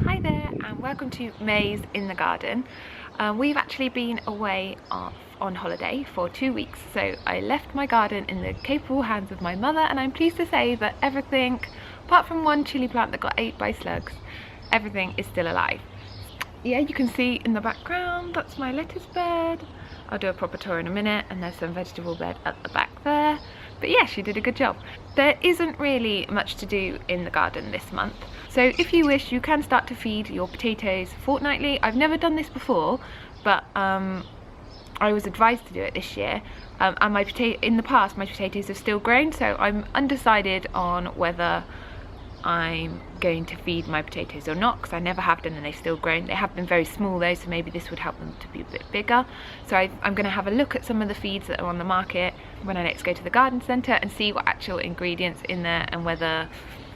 Hi there and welcome to Maze in the Garden. We've actually been away on holiday for 2 weeks, so I left my garden in the capable hands of my mother, and I'm pleased to say that everything, apart from one chilli plant that got ate by slugs, everything is still alive. Yeah, you can see in the background, that's my lettuce bed. I'll do a proper tour in a minute, and there's some vegetable bed at the back there. But yeah, she did a good job. There isn't really much to do in the garden this month, so if you wish, you can start to feed your potatoes fortnightly. I've never done this before, but I was advised to do it this year, and in the past my potatoes have still grown, so I'm undecided on whether I'm going to feed my potatoes or not, because I never have done and they've still grown. They have been very small though, so maybe this would help them to be a bit bigger. So I'm going to have a look at some of the feeds that are on the market when I next go to the garden centre and see what actual ingredients in there, and whether,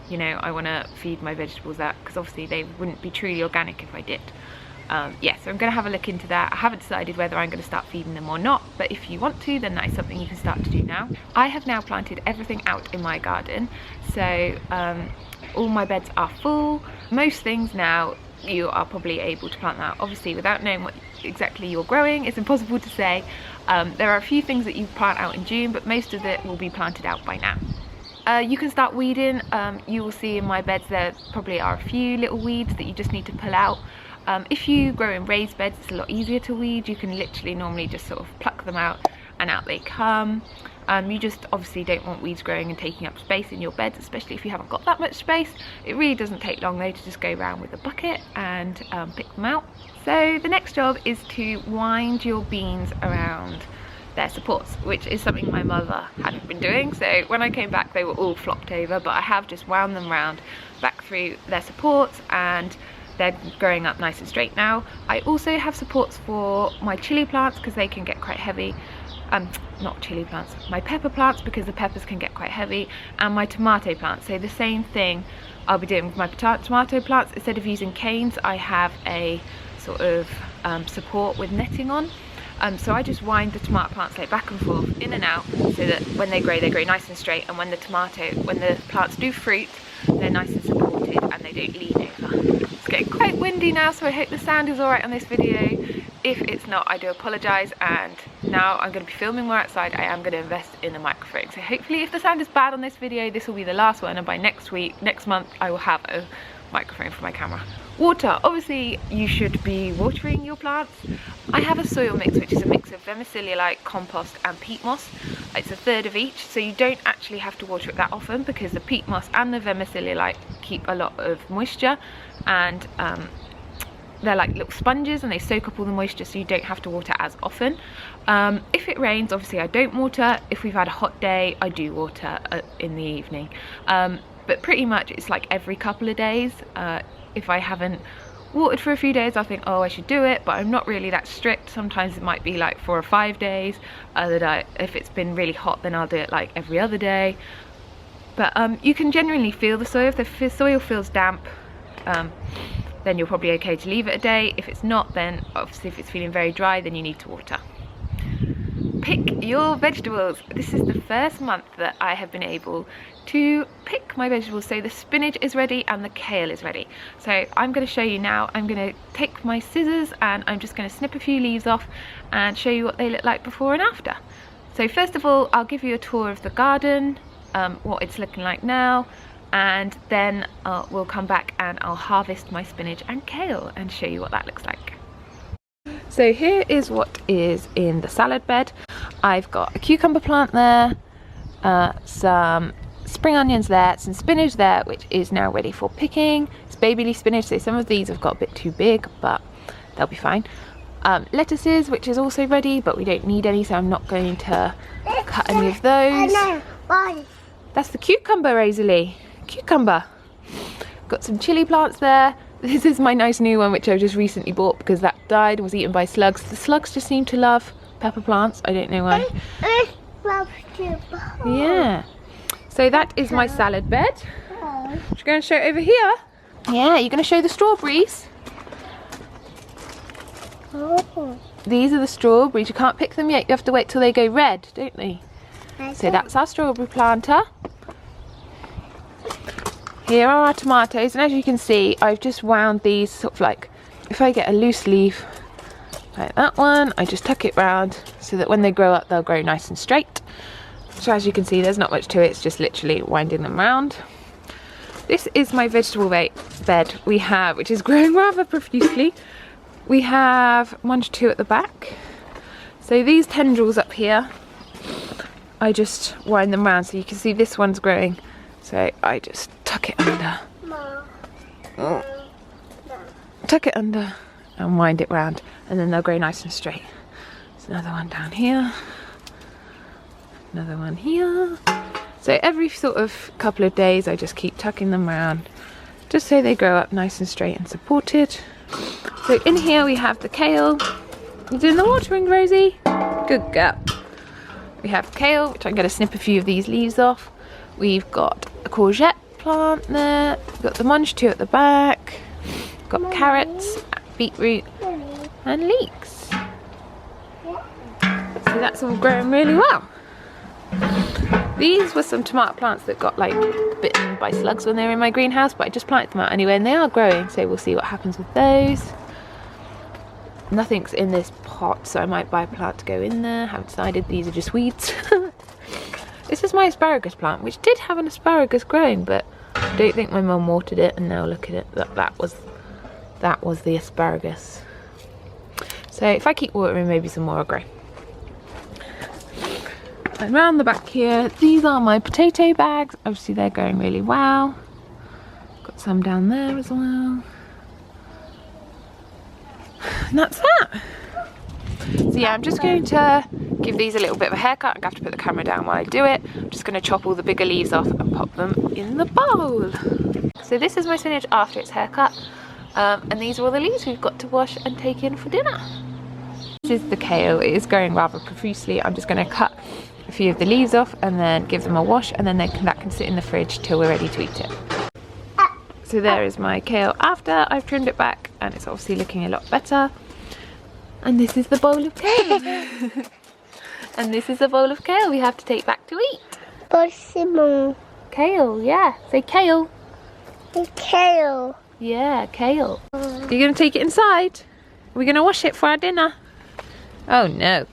you know, I want to feed my vegetables that, because obviously they wouldn't be truly organic if I did. Yeah, so I'm going to have a look into that. I haven't decided whether I'm going to start feeding them or not, but if you want to, then that is something you can start to do now. I have now planted everything out in my garden, so all my beds are full. Most things now you are probably able to plant out. Obviously, without knowing what exactly you're growing, it's impossible to say. There are a few things that you plant out in June, but most of it will be planted out by now. You can start weeding. You will see in my beds there probably are a few little weeds that you just need to pull out. If you grow in raised beds, it's a lot easier to weed. You can literally normally just sort of pluck them out and out they come. You just obviously don't want weeds growing and taking up space in your beds, especially if you haven't got that much space. It really doesn't take long though to just go around with a bucket and pick them out. So the next job is to wind your beans around their supports, which is something my mother hadn't been doing. So when I came back they were all flopped over, but I have just wound them round back through their supports, and they're growing up nice and straight now. I also have supports for my chilli plants because they can get quite heavy. Not chilli plants, my pepper plants, because the peppers can get quite heavy, and my tomato plants. So the same thing I'll be doing with my tomato plants. Instead of using canes, I have a sort of support with netting on. So I just wind the tomato plants like back and forth, in and out, so that when they grow nice and straight, and when the plants do fruit, they're nice and supported and they don't lean over. It's getting quite windy now, so I hope the sound is alright on this video. If it's not, I do apologise, and now I'm going to be filming more outside. I am going to invest in a microphone, so hopefully if the sound is bad on this video, this will be the last one, and by next month I will have a microphone for my camera. Water, obviously you should be watering your plants. I have a soil mix which is a mix of vermicelli, compost and peat moss. It's a third of each, so you don't actually have to water it that often, because the peat moss and the vermicelli keep a lot of moisture, and they're like little sponges and they soak up all the moisture, so you don't have to water as often. If it rains, obviously I don't water. If we've had a hot day, I do water in the evening. But pretty much it's like every couple of days. If I haven't watered for a few days, I think, oh, I should do it, but I'm not really that strict. Sometimes it might be like 4 or 5 days. If it's been really hot, then I'll do it like every other day. But you can generally feel the soil. If the soil feels damp, then you're probably okay to leave it a day. If it's not, then obviously if it's feeling very dry, then you need to water. Pick your vegetables. This is the first month that I have been able to pick my vegetables. So the spinach is ready and the kale is ready. So I'm going to show you now. I'm going to take my scissors and I'm just going to snip a few leaves off and show you what they look like before and after. So first of all, I'll give you a tour of the garden, what it's looking like now, and then we'll come back and I'll harvest my spinach and kale and show you what that looks like. So here is what is in the salad bed. I've got a cucumber plant there, some spring onions there, some spinach there, which is now ready for picking. It's baby leaf spinach, so some of these have got a bit too big, but they'll be fine. Lettuces, which is also ready, but we don't need any, so I'm not going to cut any of those. That's the cucumber, Rosalie. Cucumber. Got some chilli plants there. This is my nice new one, which I just recently bought because that died, was eaten by slugs. The slugs just seem to love pepper plants. I don't know why. Yeah. So that is my salad bed. Should we go and show it over here? Yeah, you're going to show the strawberries? These are the strawberries. You can't pick them yet. You have to wait till they go red, don't they? So that's our strawberry planter. here are our tomatoes, and as you can see, I've just wound these sort of like, if I get a loose leaf like that one, I just tuck it round so that when they grow up they'll grow nice and straight. So as you can see, there's not much to it, it's just literally winding them round. This is my vegetable bed we have, which is growing rather profusely. We have 1 to 2 at the back. So these tendrils up here, I just wind them round so you can see this one's growing. So I just tuck it under. Oh. Tuck it under and wind it round, and then they'll grow nice and straight. There's another one down here. Another one here. So every sort of couple of days I just keep tucking them around just so they grow up nice and straight and supported. So in here we have the kale. You doing the watering, Rosie? Good girl. We have kale, which I'm going to snip a few of these leaves off. We've got a courgette plant there. We've got the munch at the back. We've got carrots, beetroot and leeks. So that's all growing really well. These were some tomato plants that got like bitten by slugs when they were in my greenhouse, but I just planted them out anyway and they are growing, so we'll see what happens with those. Nothing's in this pot, so I might buy a plant to go in there. Haven't decided, these are just weeds. This is my asparagus plant, which did have an asparagus growing, but I don't think my mum watered it, and now look at it, that was the asparagus. So if I keep watering, maybe some more will grow. And round the back here, these are my potato bags. Obviously they're going really well. Got some down there as well. And that's that. So yeah, I'm just going to give these a little bit of a haircut. I'm going to have to put the camera down while I do it. I'm just going to chop all the bigger leaves off and pop them in the bowl. So this is my spinach after its haircut. And these are all the leaves we've got to wash and take in for dinner. This is the kale. It is growing rather profusely. I'm just going to cut a few of the leaves off and then give them a wash, and then that can sit in the fridge till we're ready to eat it. So there is my kale after I've trimmed it back, and it's obviously looking a lot better. And this is the bowl of kale. And this is the bowl of kale we have to take back to eat. Possible. Kale, yeah. Say kale. Kale. Yeah, kale. You're going to take it inside? Are we going to wash it for our dinner? Oh no.